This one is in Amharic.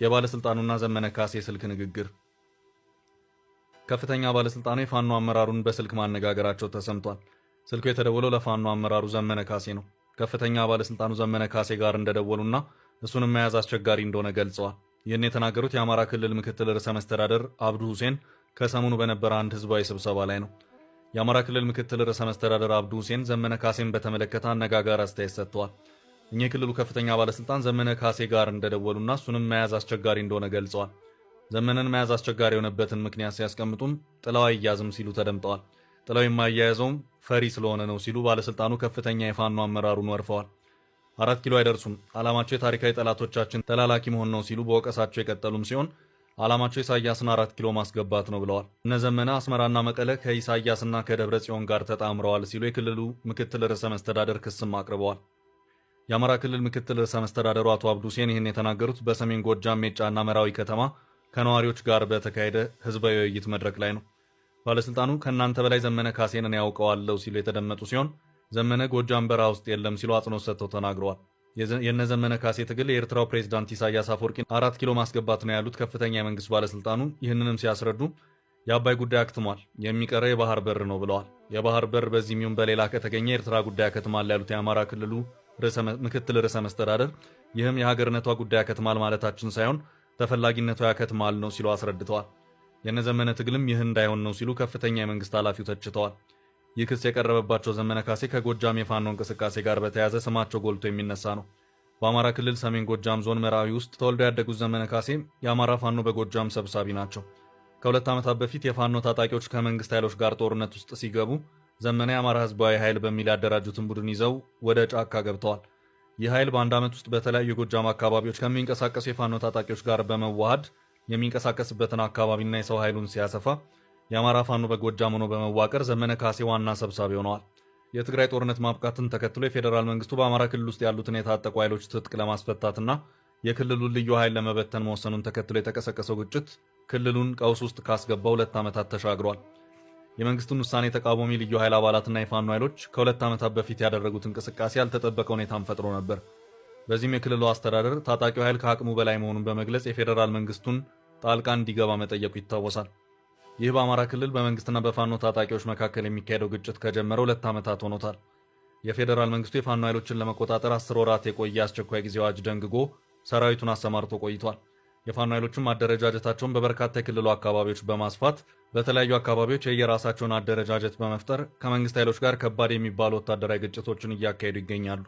የባለስልጣኑና ዘመነ ካሴ ስልክ ንግግር። ከፍተኛ ባለስልጣኑ የፋኖ አመራሩን በስልክ ማነጋገራቸው ተሰምቷል። ስልኩ የተደወለው ለፋኖ አመራሩ ዘመነ ካሴ ነው። ከፍተኛ ባለስልጣኑ ዘመነ ካሴ ጋር እንደደወሉና እሱንም መያዝ አስቸጋሪ እንደሆነ ገልጸዋል። ይህን የተናገሩት የአማራ ክልል ምክትል ርዕሰ መስተዳደር አብዱ ሁሴን ከሰሞኑ በነበረ አንድ ህዝባዊ ስብሰባ ላይ ነው። የአማራ ክልል ምክትል ርዕሰ መስተዳደር አብዱ ሁሴን ዘመነ ካሴን በተመለከተ አነጋጋሪ አስተያየት ሰጥተዋል። እኚህ የክልሉ ከፍተኛ ባለስልጣን ዘመነ ካሴ ጋር እንደደወሉና እሱንም መያዝ አስቸጋሪ እንደሆነ ገልጸዋል። ዘመነን መያዝ አስቸጋሪ የሆነበትን ምክንያት ሲያስቀምጡም ጥላው አይያዝም ሲሉ ተደምጠዋል። ጥላው የማያያዘውም ፈሪ ስለሆነ ነው ሲሉ ባለስልጣኑ ከፍተኛ የፋኖ አመራሩን ወርፈዋል። 4 ኪሎ አይደርሱም፣ ዓላማቸው የታሪካዊ ጠላቶቻችን ተላላኪ መሆን ነው ሲሉ በወቀሳቸው የቀጠሉም ሲሆን ዓላማቸው ኢሳያስን 4 ኪሎ ማስገባት ነው ብለዋል። እነ ዘመነ አስመራና መቀለ ከኢሳያስና ከደብረ ጽዮን ጋር ተጣምረዋል ሲሉ የክልሉ ምክትል ርዕሰ መስተዳደር ክስም አቅርበዋል። የአማራ ክልል ምክትል ርዕሰ መስተዳደሩ አቶ አብዱ ሁሴን ይህን የተናገሩት በሰሜን ጎጃም ሜጫና መራዊ ከተማ ከነዋሪዎች ጋር በተካሄደ ህዝባዊ ውይይት መድረክ ላይ ነው። ባለስልጣኑ ከእናንተ በላይ ዘመነ ካሴንን ያውቀዋለሁ ሲሉ የተደመጡ ሲሆን ዘመነ ጎጃም በረሃ ውስጥ የለም ሲሉ አጽንኦት ሰጥተው ተናግረዋል። የነ ዘመነ ካሴ ትግል የኤርትራው ፕሬዝዳንት ኢሳያስ አፈወርቂን 4 ኪሎ ማስገባት ነው ያሉት ከፍተኛ የመንግስት ባለስልጣኑ ይህንንም ሲያስረዱ የአባይ ጉዳይ አክትሟል፣ የሚቀረ የባህር በር ነው ብለዋል። የባህር በር በዚህም ይሁን በሌላ ከተገኘ የኤርትራ ጉዳይ አከትማል ያሉት የአማራ ክልሉ ምክትል ርዕሰ መስተዳደር ይህም የሀገርነቷ ጉዳይ አከትማል ማለታችን ሳይሆን ተፈላጊነቷ ያከትማል ነው ሲሉ አስረድተዋል። የነዘመነ ትግልም ይህ እንዳይሆን ነው ሲሉ ከፍተኛ የመንግስት ኃላፊው ተችተዋል። ይህ ክስ የቀረበባቸው ዘመነ ካሴ ከጎጃም የፋኖ እንቅስቃሴ ጋር በተያያዘ ስማቸው ጎልቶ የሚነሳ ነው። በአማራ ክልል ሰሜን ጎጃም ዞን መራዊ ውስጥ ተወልደው ያደጉት ዘመነ ካሴ የአማራ ፋኖ በጎጃም ሰብሳቢ ናቸው። ከ2 ዓመታት በፊት የፋኖ ታጣቂዎች ከመንግስት ኃይሎች ጋር ጦርነት ውስጥ ሲገቡ ዘመነ የአማራ ህዝባዊ ኃይል በሚል ያደራጁትን ቡድን ይዘው ወደ ጫካ ገብተዋል። ይህ ኃይል በአንድ ዓመት ውስጥ በተለያዩ የጎጃም አካባቢዎች ከሚንቀሳቀሱ የፋኖ ታጣቂዎች ጋር በመዋሃድ የሚንቀሳቀስበትን አካባቢና የሰው ኃይሉን ሲያሰፋ የአማራ ፋኖ በጎጃም ሆኖ በመዋቀር ዘመነ ካሴ ዋና ሰብሳቢ ሆነዋል። የትግራይ ጦርነት ማብቃትን ተከትሎ የፌዴራል መንግስቱ በአማራ ክልል ውስጥ ያሉትን የታጠቁ ኃይሎች ትጥቅ ለማስፈታትና የክልሉን ልዩ ኃይል ለመበተን መወሰኑን ተከትሎ የተቀሰቀሰው ግጭት ክልሉን ቀውስ ውስጥ ካስገባ 2 ዓመታት ተሻግሯል። የመንግስቱን ውሳኔ ተቃዋሚ ልዩ ኃይል አባላትና የፋኖ ኃይሎች ከ2 ዓመታት በፊት ያደረጉት እንቅስቃሴ ያልተጠበቀ ሁኔታን ፈጥሮ ነበር። በዚህም የክልሉ አስተዳደር ታጣቂው ኃይል ከአቅሙ በላይ መሆኑን በመግለጽ የፌዴራል መንግስቱን ጣልቃ እንዲገባ መጠየቁ ይታወሳል። ይህ በአማራ ክልል በመንግስትና በፋኖ ታጣቂዎች መካከል የሚካሄደው ግጭት ከጀመረ 2 ዓመታት ሆኖታል። የፌዴራል መንግስቱ የፋኖ ኃይሎችን ለመቆጣጠር 10 ወራት የቆየ አስቸኳይ ጊዜ አዋጅ ደንግጎ ሰራዊቱን አሰማርቶ ቆይቷል። የፋኖ ኃይሎችም አደረጃጀታቸውን በበርካታ የክልሉ አካባቢዎች በማስፋት በተለያዩ አካባቢዎች የየራሳቸውን አደረጃጀት በመፍጠር ከመንግስት ኃይሎች ጋር ከባድ የሚባሉ ወታደራዊ ግጭቶችን እያካሄዱ ይገኛሉ።